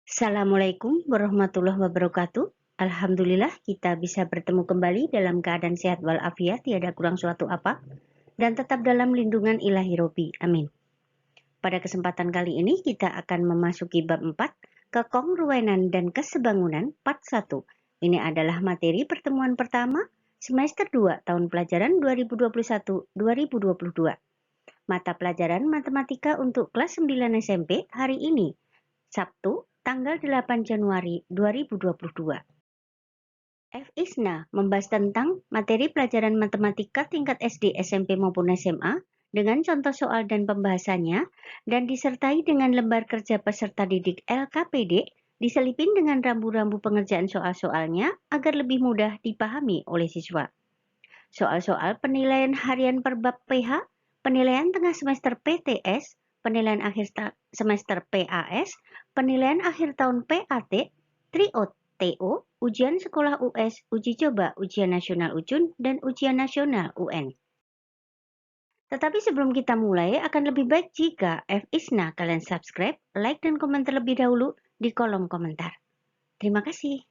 Assalamualaikum warahmatullahi wabarakatuh. Alhamdulillah kita bisa bertemu kembali dalam keadaan sehat walafiat, tiada kurang suatu apa, dan tetap dalam lindungan ilahi Robi. Amin. Pada kesempatan kali ini kita akan memasuki bab 4, kekongruenan dan kesebangunan, part 1. Ini adalah materi pertemuan pertama semester 2 tahun pelajaran 2021-2022. Mata pelajaran matematika untuk kelas 9 SMP hari ini, Sabtu, tanggal 8 Januari 2022. F. Isna membahas tentang materi pelajaran matematika tingkat SD, SMP maupun SMA dengan contoh soal dan pembahasannya, dan disertai dengan lembar kerja peserta didik LKPD diselipin dengan rambu-rambu pengerjaan soal-soalnya agar lebih mudah dipahami oleh siswa. Soal-soal penilaian harian per bab PH, penilaian tengah semester PTS, penilaian akhir semester PAS, penilaian akhir tahun PAT, TRIO TO, ujian sekolah US, uji coba, ujian nasional UJUN, dan ujian nasional UN. Tetapi sebelum kita mulai, akan lebih baik jika F. Isna kalian subscribe, like, dan komen terlebih dahulu di kolom komentar. Terima kasih.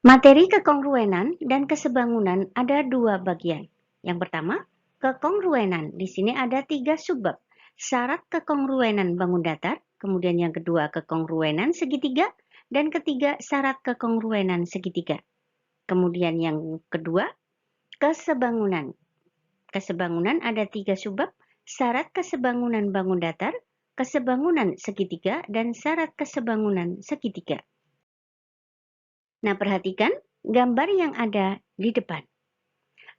Materi kekongruenan dan kesebangunan ada dua bagian. Yang pertama, kekongruenan. Di sini ada 3 subbab. Syarat kekongruenan bangun datar, kemudian yang kedua kekongruenan segitiga, dan ketiga syarat kekongruenan segitiga. Kemudian yang kedua, kesebangunan. Kesebangunan ada 3 subbab, syarat kesebangunan bangun datar, kesebangunan segitiga, dan syarat kesebangunan segitiga. Nah, perhatikan gambar yang ada di depan.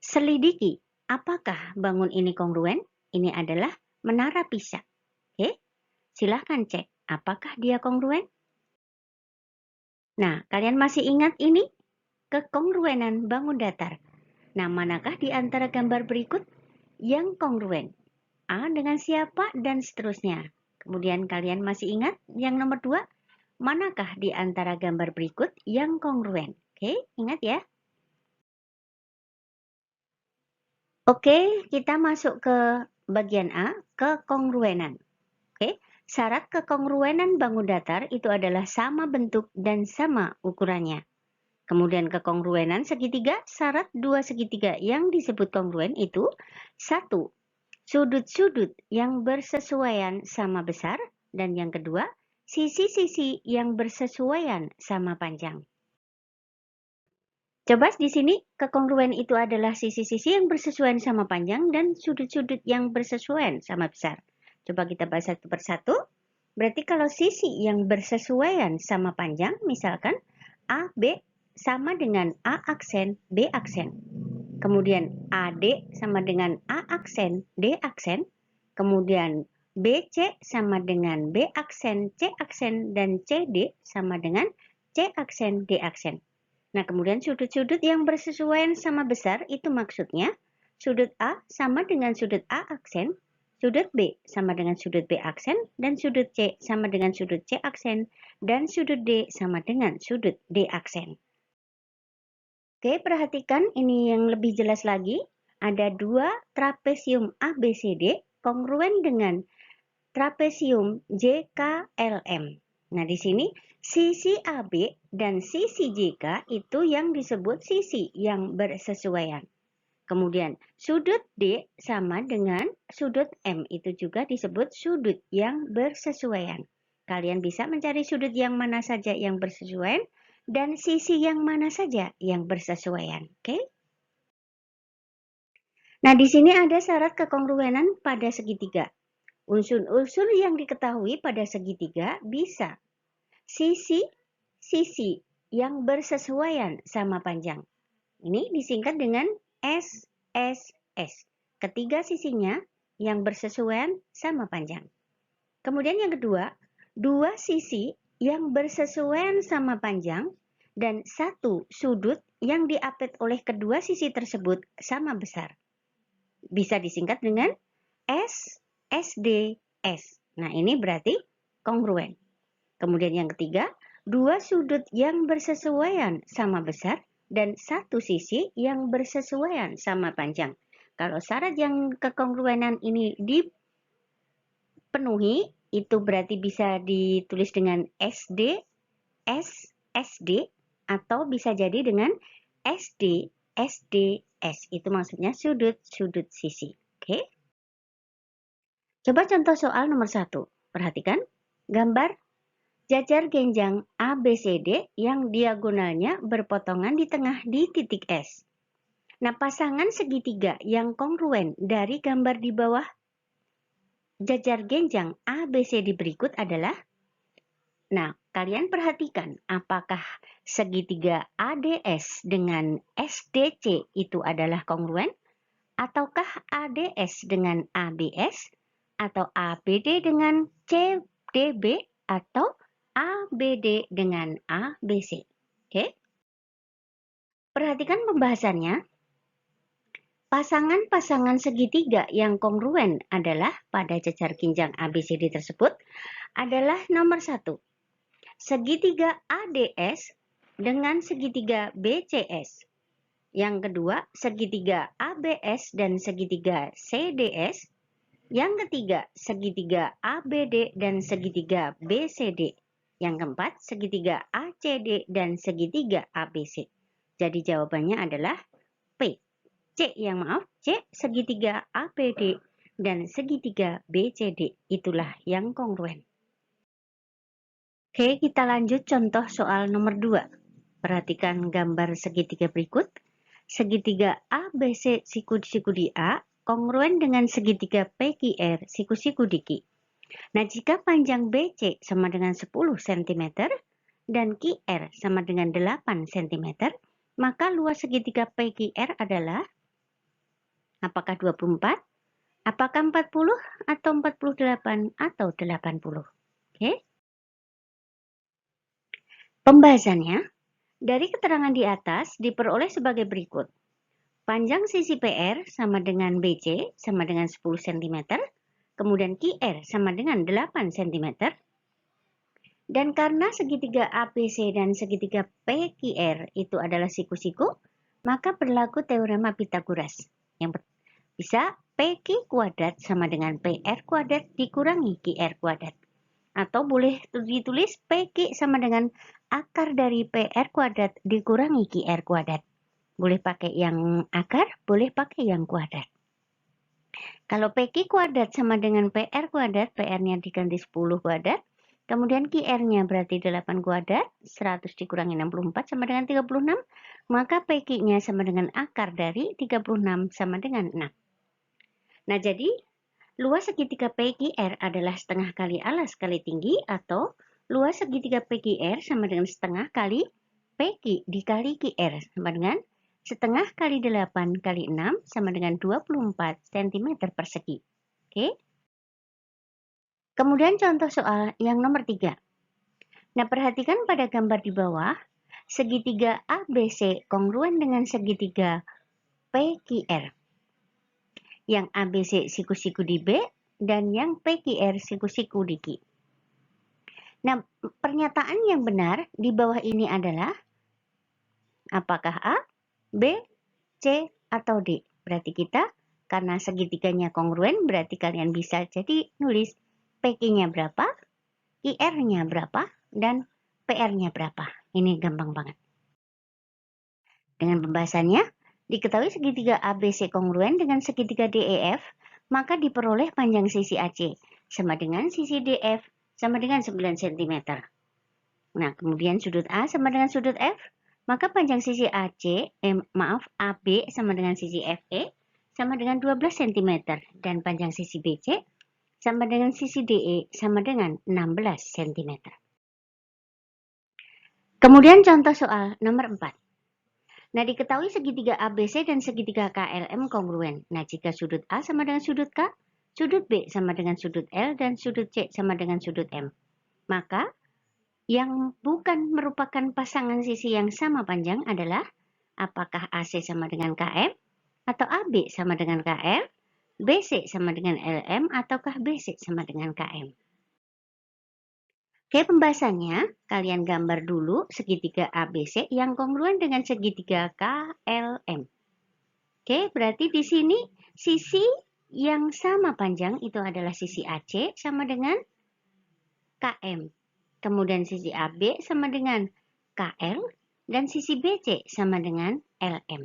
Selidiki, apakah bangun ini kongruen? Ini adalah menara Pisa. Oke, silahkan cek, apakah dia kongruen? Nah, kalian masih ingat ini? Kekongruenan bangun datar. Nah, manakah di antara gambar berikut yang kongruen? A dengan siapa dan seterusnya. Kemudian kalian masih ingat yang nomor 2? Manakah di antara gambar berikut yang kongruen? Oke, ingat ya. Oke, kita masuk ke bagian A, kekongruenan. Oke, syarat kekongruenan bangun datar itu adalah sama bentuk dan sama ukurannya. Kemudian kekongruenan segitiga, syarat 2 segitiga yang disebut kongruen itu 1. Sudut-sudut yang bersesuaian sama besar, dan yang kedua, sisi-sisi yang bersesuaian sama panjang. Coba di sini kekongruen itu adalah sisi-sisi yang bersesuaian sama panjang dan sudut-sudut yang bersesuaian sama besar. Coba kita bahas satu persatu. Berarti kalau sisi yang bersesuaian sama panjang, misalkan A, B sama dengan A aksen, B aksen. Kemudian AD sama dengan A aksen, D aksen. Kemudian BC sama dengan B aksen, C aksen, dan CD sama dengan C aksen, D aksen. Nah, kemudian sudut-sudut yang bersesuaian sama besar itu maksudnya sudut A sama dengan sudut A aksen, sudut B sama dengan sudut B aksen, dan sudut C sama dengan sudut C aksen, dan sudut D sama dengan sudut D aksen. Oke, perhatikan ini yang lebih jelas lagi. Ada 2 trapesium ABCD kongruen dengan trapesium JKLM. Nah, di sini sisi AB dan sisi JK itu yang disebut sisi yang bersesuaian. Kemudian sudut D sama dengan sudut M itu juga disebut sudut yang bersesuaian. Kalian bisa mencari sudut yang mana saja yang bersesuaian dan sisi yang mana saja yang bersesuaian. Oke? Nah, di sini ada syarat kekongruenan pada segitiga. Unsur-unsur yang diketahui pada segitiga bisa sisi yang bersesuaian sama panjang. Ini disingkat dengan SSS. Ketiga sisinya yang bersesuaian sama panjang. Kemudian yang kedua, 2 sisi yang bersesuaian sama panjang dan 1 sudut yang diapit oleh kedua sisi tersebut sama besar. Bisa disingkat dengan SSDS. Nah, ini berarti kongruen. Kemudian yang ketiga, 2 sudut yang bersesuaian sama besar dan 1 sisi yang bersesuaian sama panjang. Kalau syarat yang kekongruenan ini dipenuhi, itu berarti bisa ditulis dengan SD, S, SD, atau bisa jadi dengan SD, SD, S. Itu maksudnya sudut-sudut sisi. Oke? Coba contoh soal nomor 1. Perhatikan gambar jajar genjang ABCD yang diagonalnya berpotongan di tengah di titik S. Nah, pasangan segitiga yang kongruen dari gambar di bawah jajar genjang ABCD berikut adalah, nah, kalian perhatikan apakah segitiga ADS dengan SDC itu adalah kongruen, ataukah ADS dengan ABS, atau ABD dengan CDB, atau ABD dengan ABC. Oke? Perhatikan pembahasannya. Pasangan-pasangan segitiga yang kongruen adalah pada jajar genjang ABCD tersebut adalah nomor 1. Segitiga ADS dengan segitiga BCS. Yang kedua, segitiga ABS dan segitiga CDS. Yang ketiga, segitiga ABD dan segitiga BCD. Yang keempat, segitiga ACD dan segitiga ABC. Jadi jawabannya adalah P. C segitiga ABD dan segitiga BCD. Itulah yang kongruen. Oke, kita lanjut contoh soal nomor 2. Perhatikan gambar segitiga berikut. Segitiga ABC siku-siku di A kongruen dengan segitiga PQR siku-siku di Q. Nah, jika panjang BC sama dengan 10 cm dan QR sama dengan 8 cm, maka luas segitiga PQR adalah apakah 24, apakah 40, atau 48, atau 80? Oke. Pembahasannya, dari keterangan di atas diperoleh sebagai berikut. Panjang sisi PR sama dengan BC sama dengan 10 cm, kemudian QR sama dengan 8 cm. Dan karena segitiga ABC dan segitiga PQR itu adalah siku-siku, maka berlaku teorema Pythagoras. Yang bisa PQ kuadrat sama dengan PR kuadrat dikurangi QR kuadrat. Atau boleh ditulis PQ sama dengan akar dari PR kuadrat dikurangi QR kuadrat. Boleh pakai yang akar, boleh pakai yang kuadrat. Kalau PQ kuadrat sama dengan PR kuadrat, PR-nya diganti 10 kuadrat. Kemudian QR-nya berarti 8 kuadrat, 100 dikurangi 64 sama dengan 36. Maka PQ-nya sama dengan akar dari 36 sama dengan 6. Nah, jadi luas segitiga PQR adalah setengah kali alas kali tinggi, atau luas segitiga PQR sama dengan setengah kali PQ dikali QR sama dengan setengah kali 8 kali 6 sama dengan 24 cm persegi. Oke. Kemudian contoh soal yang nomor 3. Nah, perhatikan pada gambar di bawah, segitiga ABC kongruen dengan segitiga PQR. Yang ABC siku-siku di B dan yang PQR siku-siku di Q. Nah, pernyataan yang benar di bawah ini adalah apakah A, B, C, atau D. Berarti kita, karena segitiganya kongruen, berarti kalian bisa jadi nulis PQ-nya berapa, QR-nya berapa, dan PR-nya berapa. Ini gampang banget. Dengan pembahasannya, diketahui segitiga ABC kongruen dengan segitiga DEF, maka diperoleh panjang sisi AC sama dengan sisi DF sama dengan 9 cm. Nah, kemudian sudut A sama dengan sudut F, maka panjang sisi AB sama dengan sisi FE sama dengan 12 cm. Dan panjang sisi BC sama dengan sisi DE sama dengan 16 cm. Kemudian contoh soal nomor 4. Nah, diketahui segitiga ABC dan segitiga KLM kongruen. Nah, jika sudut A sama dengan sudut K, sudut B sama dengan sudut L, dan sudut C sama dengan sudut M. Maka, yang bukan merupakan pasangan sisi yang sama panjang adalah apakah AC sama dengan KM, atau AB sama dengan KL, BC sama dengan LM, ataukah BC sama dengan KM. Oke, pembahasannya, kalian gambar dulu segitiga ABC yang kongruen dengan segitiga KLM. Oke, berarti di sini sisi yang sama panjang itu adalah sisi AC sama dengan KM. Kemudian sisi AB sama dengan KL dan sisi BC sama dengan LM.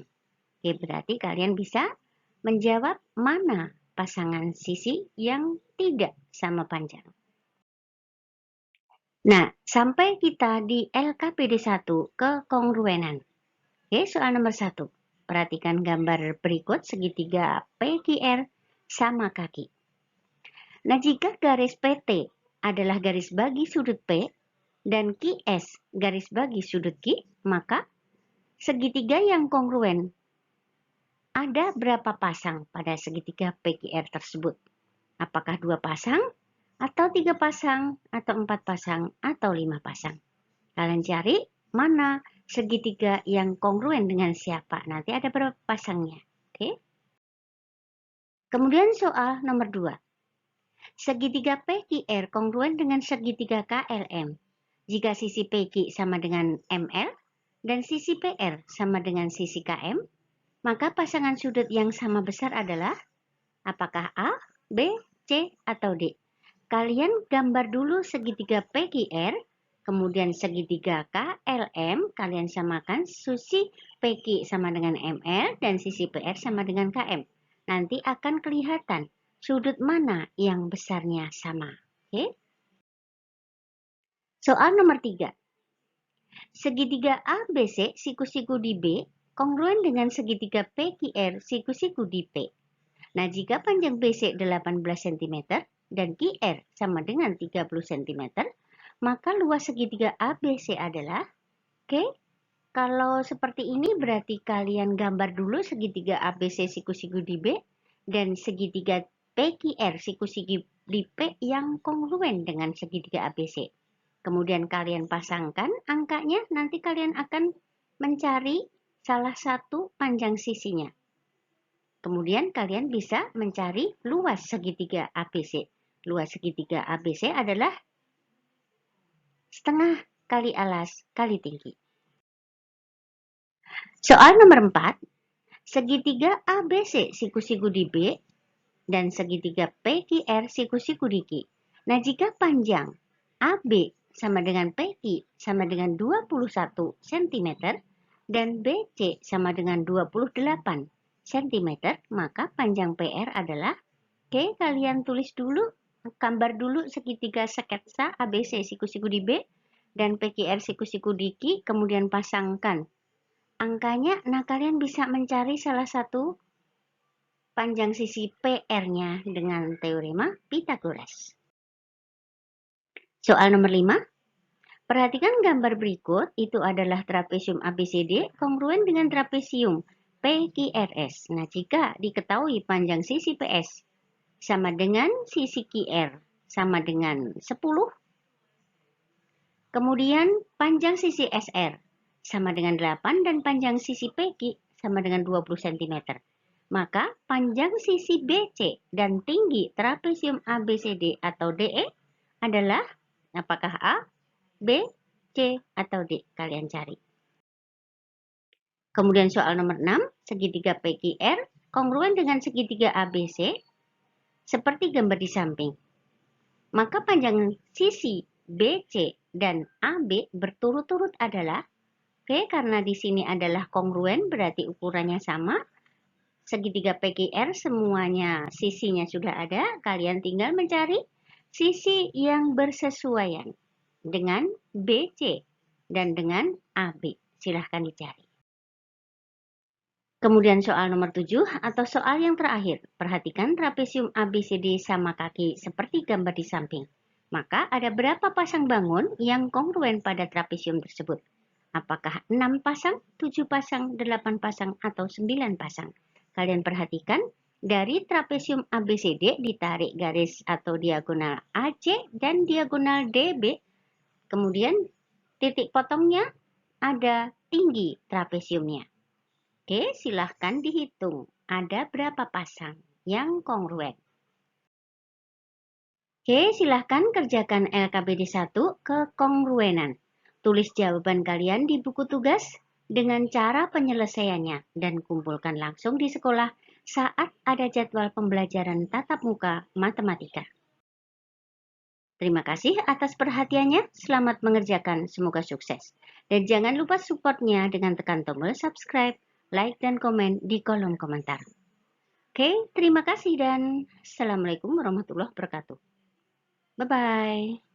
Oke, berarti kalian bisa menjawab mana pasangan sisi yang tidak sama panjang. Nah, sampai kita di LKPD 1 kekongruenan. Oke, soal nomor 1. Perhatikan gambar berikut segitiga PQR sama kaki. Nah, jika garis PT adalah garis bagi sudut P dan QS garis bagi sudut Q, maka segitiga yang kongruen ada berapa pasang pada segitiga PQR tersebut? Apakah 2 pasang, atau 3 pasang, atau 4 pasang, atau 5 pasang? Kalian cari mana segitiga yang kongruen dengan siapa. Nanti ada berapa pasangnya. Oke. Kemudian soal nomor 2. Segitiga PQR kongruen dengan segitiga KLM. Jika sisi PQ sama dengan ML dan sisi PR sama dengan sisi KM, maka pasangan sudut yang sama besar adalah apakah A, B, C, atau D? Kalian gambar dulu segitiga PQR, kemudian segitiga KLM, kalian samakan sisi PQ sama dengan ML dan sisi PR sama dengan KM. Nanti akan kelihatan sudut mana yang besarnya sama. Oke? Soal nomor 3. Segitiga ABC siku-siku di B kongruen dengan segitiga PQR siku-siku di P. Nah, jika panjang BC 18 cm dan QR sama dengan 30 cm, maka luas segitiga ABC adalah, oke, kalau seperti ini berarti kalian gambar dulu segitiga ABC siku-siku di B dan segitiga PQR siku-siku di P yang kongruen dengan segitiga ABC. Kemudian kalian pasangkan angkanya, nanti kalian akan mencari salah satu panjang sisinya. Kemudian kalian bisa mencari luas segitiga ABC. Luas segitiga ABC adalah setengah kali alas kali tinggi. Soal nomor 4. Segitiga ABC siku-siku di B dan segitiga PQR siku-siku di Q. Nah, jika panjang AB sama dengan PQ sama dengan 21 cm dan BC sama dengan 28 cm, maka panjang PR adalah, oke, kalian tulis dulu, gambar dulu segitiga sketsa ABC siku-siku di B dan PQR siku-siku di Q, kemudian pasangkan angkanya. Nah, kalian bisa mencari salah satu panjang sisi PR-nya dengan teorema Pythagoras. Soal nomor 5. Perhatikan gambar berikut, itu adalah trapesium ABCD kongruen dengan trapesium PQRS. Nah, jika diketahui panjang sisi PS sama dengan sisi QR sama dengan 10, kemudian panjang sisi SR sama dengan 8 dan panjang sisi PQ sama dengan 20 cm. Maka panjang sisi BC dan tinggi trapesium ABCD atau DE adalah apakah A, B, C, atau D? Kalian cari. Kemudian soal nomor 6, segitiga PQR kongruen dengan segitiga ABC seperti gambar di samping. Maka panjang sisi BC dan AB berturut-turut adalah, oke, karena di sini adalah kongruen berarti ukurannya sama. Segitiga PQR semuanya sisinya sudah ada, kalian tinggal mencari sisi yang bersesuaian dengan BC dan dengan AB. Silahkan dicari. Kemudian soal nomor 7 atau soal yang terakhir. Perhatikan trapesium ABCD sama kaki seperti gambar di samping. Maka ada berapa pasang bangun yang kongruen pada trapesium tersebut? Apakah 6 pasang, 7 pasang, 8 pasang, atau 9 pasang? Kalian perhatikan dari trapesium ABCD ditarik garis atau diagonal AC dan diagonal DB. Kemudian titik potongnya ada tinggi trapesiumnya. Oke, silahkan dihitung. Ada berapa pasang yang kongruen? Oke, silahkan kerjakan LKPD 1 kekongruenan. Tulis jawaban kalian di buku tugas dengan cara penyelesaiannya dan kumpulkan langsung di sekolah saat ada jadwal pembelajaran tatap muka matematika. Terima kasih atas perhatiannya. Selamat mengerjakan. Semoga sukses. Dan jangan lupa supportnya dengan tekan tombol subscribe, like, dan komen di kolom komentar. Oke, terima kasih dan Assalamualaikum warahmatullahi wabarakatuh. Bye-bye.